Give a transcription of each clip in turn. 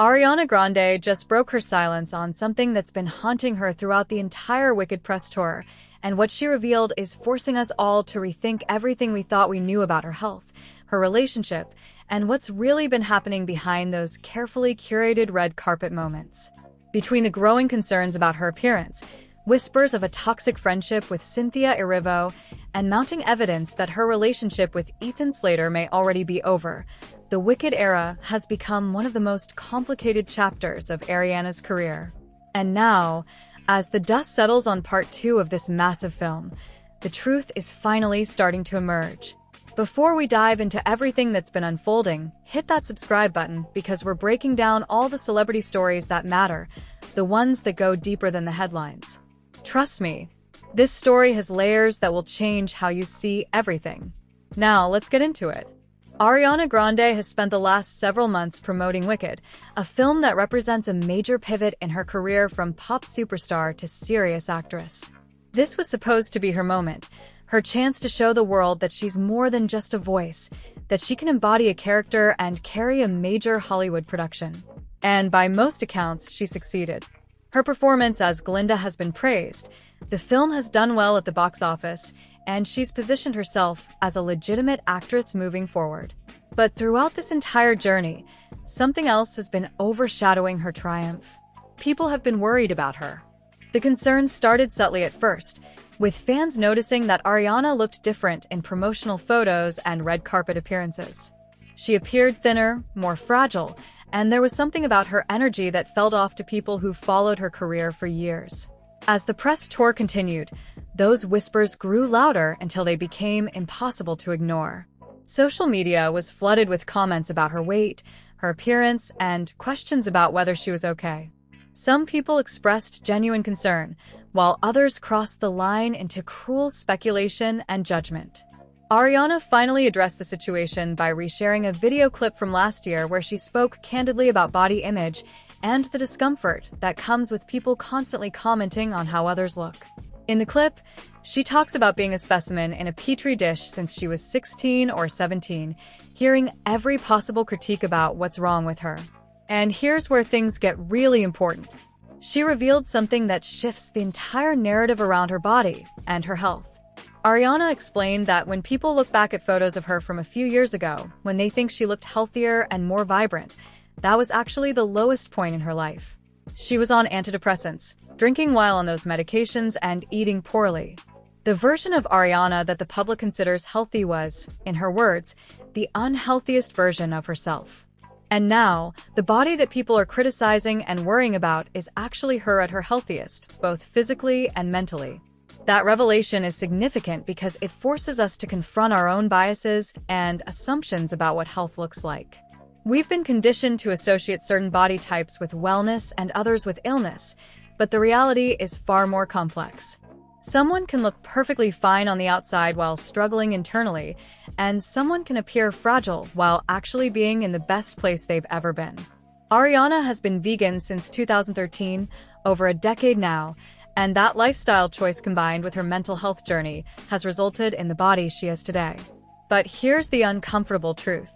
Ariana Grande just broke her silence on something that's been haunting her throughout the entire Wicked press tour, and what she revealed is forcing us all to rethink everything we thought we knew about her health, her relationship, and what's really been happening behind those carefully curated red carpet moments. Between the growing concerns about her appearance, whispers of a toxic friendship with Cynthia Erivo, and mounting evidence that her relationship with Ethan Slater may already be over, the Wicked era has become one of the most complicated chapters of Ariana's career. And now, as the dust settles on part 2 of this massive film, the truth is finally starting to emerge. Before we dive into everything that's been unfolding, hit that subscribe button because we're breaking down all the celebrity stories that matter, the ones that go deeper than the headlines. Trust me, this story has layers that will change how you see everything. Now, let's get into it. Ariana Grande has spent the last several months promoting Wicked, a film that represents a major pivot in her career from pop superstar to serious actress. This was supposed to be her moment, her chance to show the world that she's more than just a voice, that she can embody a character and carry a major Hollywood production. And by most accounts, she succeeded. Her performance as Glinda has been praised, the film has done well at the box office, and she's positioned herself as a legitimate actress moving forward. But throughout this entire journey, something else has been overshadowing her triumph. People have been worried about her. The concerns started subtly at first, with fans noticing that Ariana looked different in promotional photos and red carpet appearances. She appeared thinner, more fragile, and there was something about her energy that felt off to people who followed her career for years. As the press tour continued, those whispers grew louder until they became impossible to ignore. Social media was flooded with comments about her weight, her appearance, and questions about whether she was okay. Some people expressed genuine concern, while others crossed the line into cruel speculation and judgment. Ariana finally addressed the situation by resharing a video clip from last year where she spoke candidly about body image and the discomfort that comes with people constantly commenting on how others look. In the clip, she talks about being a specimen in a petri dish since she was 16 or 17, hearing every possible critique about what's wrong with her. And here's where things get really important. She revealed something that shifts the entire narrative around her body and her health. Ariana explained that when people look back at photos of her from a few years ago, when they think she looked healthier and more vibrant, that was actually the lowest point in her life. She was on antidepressants, drinking while on those medications, and eating poorly. The version of Ariana that the public considers healthy was, in her words, the unhealthiest version of herself. And now, the body that people are criticizing and worrying about is actually her at her healthiest, both physically and mentally. That revelation is significant because it forces us to confront our own biases and assumptions about what health looks like. We've been conditioned to associate certain body types with wellness and others with illness, but the reality is far more complex. Someone can look perfectly fine on the outside while struggling internally, and someone can appear fragile while actually being in the best place they've ever been. Ariana has been vegan since 2013, over a decade now, and that lifestyle choice combined with her mental health journey has resulted in the body she has today. But here's the uncomfortable truth.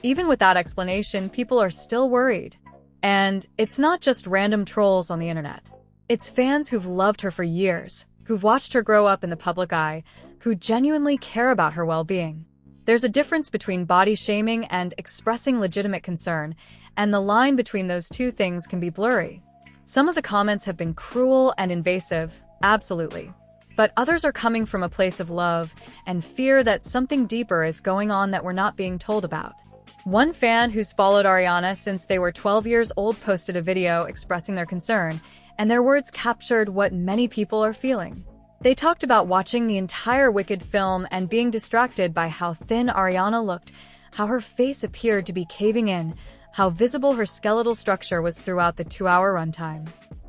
Even with that explanation, people are still worried. And it's not just random trolls on the internet. It's fans who've loved her for years, who've watched her grow up in the public eye, who genuinely care about her well-being. There's a difference between body shaming and expressing legitimate concern, and the line between those two things can be blurry. Some of the comments have been cruel and invasive, absolutely. But others are coming from a place of love and fear that something deeper is going on that we're not being told about. One fan who's followed Ariana since they were 12 years old posted a video expressing their concern, and their words captured what many people are feeling. They talked about watching the entire Wicked film and being distracted by how thin Ariana looked, how her face appeared to be caving in, how visible her skeletal structure was throughout the 2-hour runtime.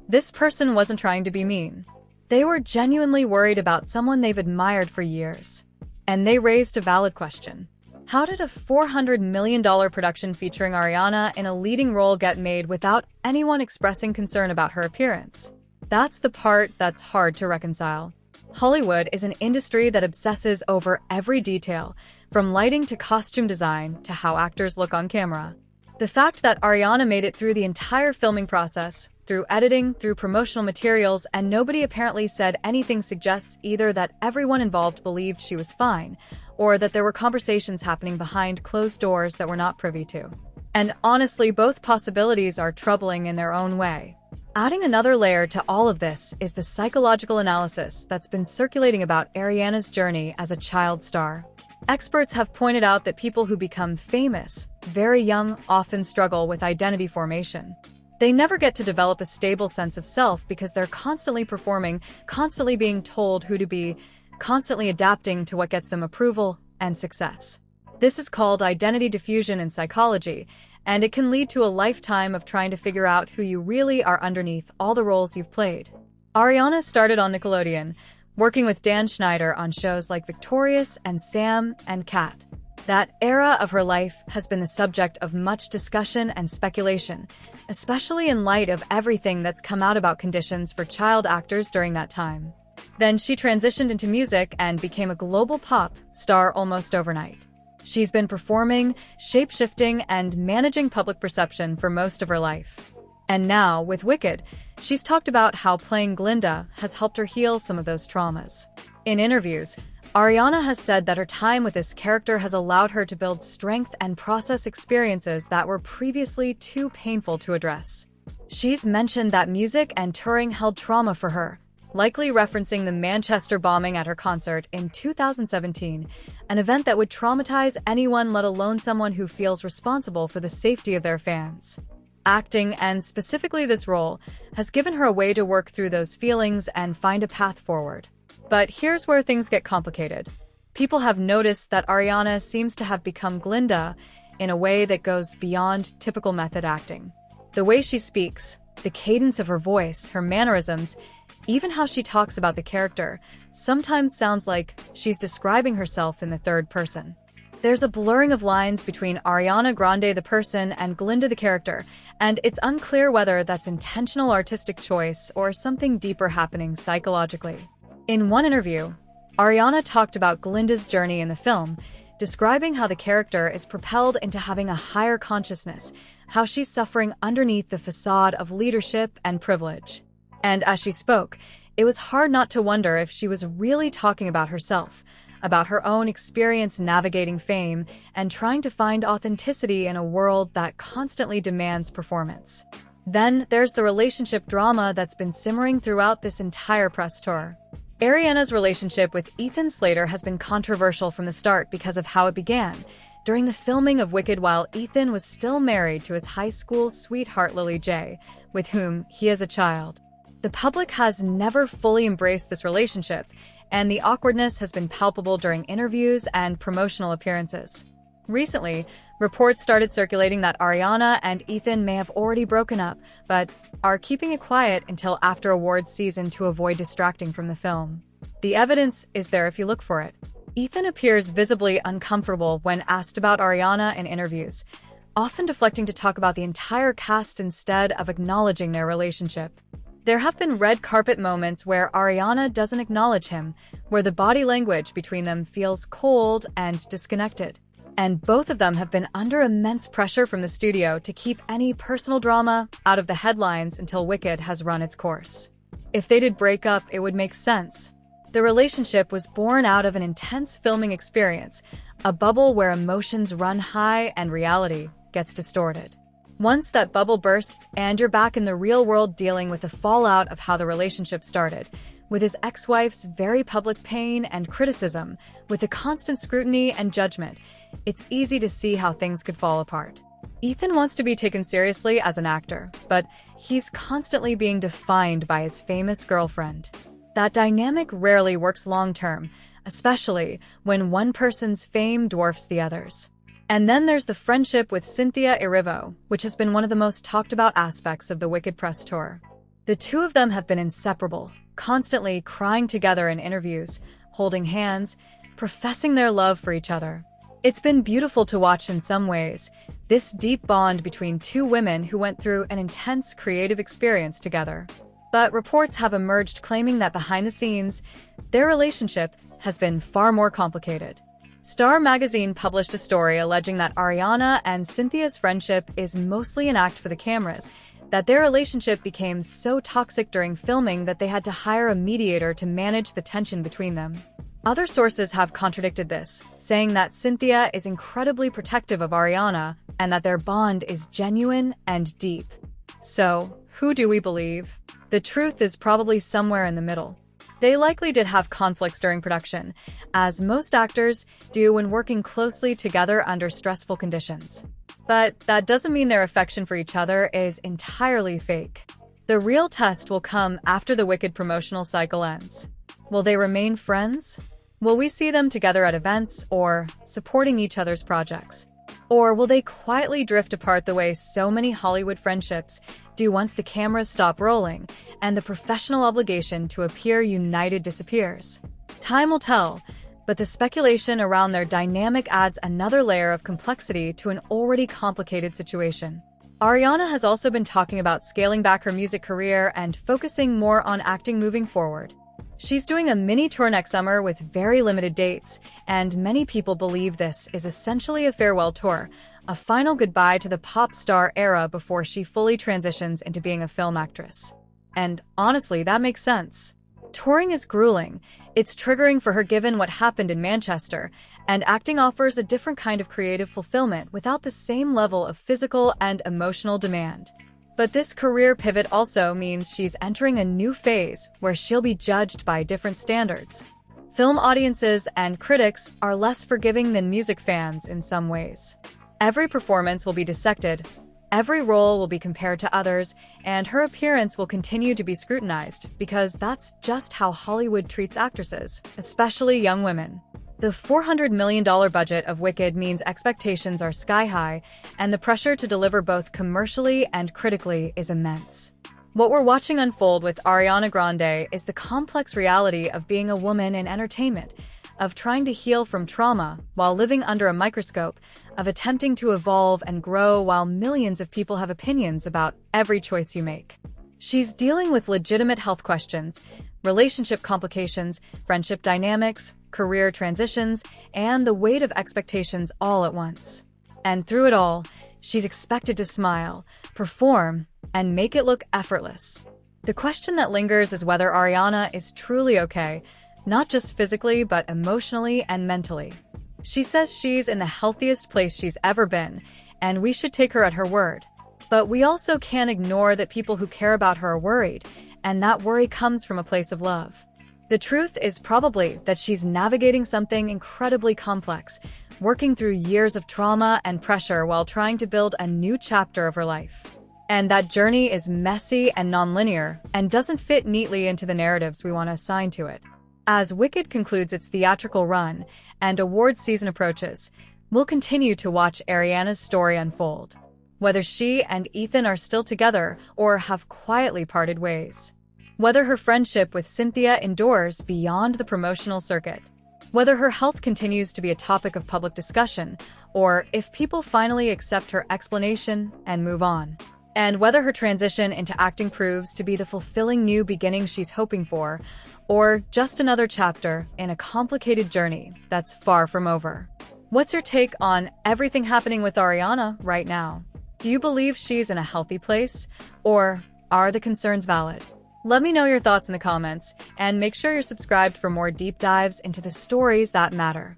This person wasn't trying to be mean. They were genuinely worried about someone they've admired for years. And they raised a valid question. How did a $400 million production featuring Ariana in a leading role get made without anyone expressing concern about her appearance? That's the part that's hard to reconcile. Hollywood is an industry that obsesses over every detail, from lighting to costume design to how actors look on camera. The fact that Ariana made it through the entire filming process, through editing, through promotional materials, and nobody apparently said anything suggests either that everyone involved believed she was fine, or that there were conversations happening behind closed doors that we're not privy to. And honestly, both possibilities are troubling in their own way. Adding another layer to all of this is the psychological analysis that's been circulating about Ariana's journey as a child star. Experts have pointed out that people who become famous very young often struggle with identity formation. They never get to develop a stable sense of self because they're constantly performing, constantly being told who to be, constantly adapting to what gets them approval and success. This is called identity diffusion in psychology, and it can lead to a lifetime of trying to figure out who you really are underneath all the roles you've played. Ariana started on Nickelodeon, working with Dan Schneider on shows like Victorious and Sam and Cat. That era of her life has been the subject of much discussion and speculation, especially in light of everything that's come out about conditions for child actors during that time. Then she transitioned into music and became a global pop star almost overnight. She's been performing, shape-shifting, and managing public perception for most of her life. And now, with Wicked, she's talked about how playing Glinda has helped her heal some of those traumas. In interviews, Ariana has said that her time with this character has allowed her to build strength and process experiences that were previously too painful to address. She's mentioned that music and touring held trauma for her, likely referencing the Manchester bombing at her concert in 2017, an event that would traumatize anyone, let alone someone who feels responsible for the safety of their fans. Acting, and specifically this role, has given her a way to work through those feelings and find a path forward. But here's where things get complicated. People have noticed that Ariana seems to have become Glinda in a way that goes beyond typical method acting. The way she speaks, the cadence of her voice, her mannerisms, even how she talks about the character, sometimes sounds like she's describing herself in the third person. There's a blurring of lines between Ariana Grande the person and Glinda the character, and it's unclear whether that's intentional artistic choice or something deeper happening psychologically. In one interview, Ariana talked about Glinda's journey in the film, describing how the character is propelled into having a higher consciousness, how she's suffering underneath the facade of leadership and privilege. And as she spoke, it was hard not to wonder if she was really talking about herself, about her own experience navigating fame and trying to find authenticity in a world that constantly demands performance. Then there's the relationship drama that's been simmering throughout this entire press tour. Ariana's relationship with Ethan Slater has been controversial from the start because of how it began, during the filming of Wicked while Ethan was still married to his high school sweetheart Lily J, with whom he has a child. The public has never fully embraced this relationship, and the awkwardness has been palpable during interviews and promotional appearances. Recently, reports started circulating that Ariana and Ethan may have already broken up, but are keeping it quiet until after awards season to avoid distracting from the film. The evidence is there if you look for it. Ethan appears visibly uncomfortable when asked about Ariana in interviews, often deflecting to talk about the entire cast instead of acknowledging their relationship. There have been red carpet moments where Ariana doesn't acknowledge him, where the body language between them feels cold and disconnected. And both of them have been under immense pressure from the studio to keep any personal drama out of the headlines until Wicked has run its course. If they did break up, it would make sense. The relationship was born out of an intense filming experience, a bubble where emotions run high and reality gets distorted. Once that bubble bursts and you're back in the real world dealing with the fallout of how the relationship started, with his ex-wife's very public pain and criticism, with the constant scrutiny and judgment, it's easy to see how things could fall apart. Ethan wants to be taken seriously as an actor, but he's constantly being defined by his famous girlfriend. That dynamic rarely works long-term, especially when one person's fame dwarfs the other's. And then there's the friendship with Cynthia Erivo, which has been one of the most talked about aspects of the Wicked press tour. The two of them have been inseparable, constantly crying together in interviews, holding hands, professing their love for each other. It's been beautiful to watch in some ways, this deep bond between two women who went through an intense creative experience together. But reports have emerged claiming that behind the scenes, their relationship has been far more complicated. Star magazine published a story alleging that Ariana and Cynthia's friendship is mostly an act for the cameras, that their relationship became so toxic during filming that they had to hire a mediator to manage the tension between them. Other sources have contradicted this, saying that Cynthia is incredibly protective of Ariana and that their bond is genuine and deep. So, who do we believe? The truth is probably somewhere in the middle. They likely did have conflicts during production, as most actors do when working closely together under stressful conditions. But that doesn't mean their affection for each other is entirely fake. The real test will come after the Wicked promotional cycle ends. Will they remain friends? Will we see them together at events or supporting each other's projects? Or will they quietly drift apart the way so many Hollywood friendships do once the cameras stop rolling and the professional obligation to appear united disappears? Time will tell, but the speculation around their dynamic adds another layer of complexity to an already complicated situation. Ariana has also been talking about scaling back her music career and focusing more on acting moving forward. She's doing a mini tour next summer with very limited dates, and many people believe this is essentially a farewell tour, a final goodbye to the pop star era before she fully transitions into being a film actress. And honestly, that makes sense. Touring is grueling. It's triggering for her given what happened in Manchester, and acting offers a different kind of creative fulfillment without the same level of physical and emotional demand. But this career pivot also means she's entering a new phase where she'll be judged by different standards. Film audiences and critics are less forgiving than music fans in some ways. Every performance will be dissected, every role will be compared to others, and her appearance will continue to be scrutinized because that's just how Hollywood treats actresses, especially young women. The $400 million budget of Wicked means expectations are sky high, and the pressure to deliver both commercially and critically is immense. What we're watching unfold with Ariana Grande is the complex reality of being a woman in entertainment, of trying to heal from trauma while living under a microscope, of attempting to evolve and grow while millions of people have opinions about every choice you make. She's dealing with legitimate health questions, relationship complications, friendship dynamics, career transitions, and the weight of expectations all at once. And through it all, she's expected to smile, perform, and make it look effortless. The question that lingers is whether Ariana is truly okay, not just physically, but emotionally and mentally. She says she's in the healthiest place she's ever been, and we should take her at her word. But we also can't ignore that people who care about her are worried, and that worry comes from a place of love. The truth is probably that she's navigating something incredibly complex, working through years of trauma and pressure while trying to build a new chapter of her life. And that journey is messy and nonlinear, and doesn't fit neatly into the narratives we want to assign to it. As Wicked concludes its theatrical run and awards season approaches, we'll continue to watch Ariana's story unfold, whether she and Ethan are still together or have quietly parted ways. Whether her friendship with Cynthia endures beyond the promotional circuit. Whether her health continues to be a topic of public discussion, or if people finally accept her explanation and move on. And whether her transition into acting proves to be the fulfilling new beginning she's hoping for, or just another chapter in a complicated journey that's far from over. What's your take on everything happening with Ariana right now? Do you believe she's in a healthy place, or are the concerns valid? Let me know your thoughts in the comments, and make sure you're subscribed for more deep dives into the stories that matter.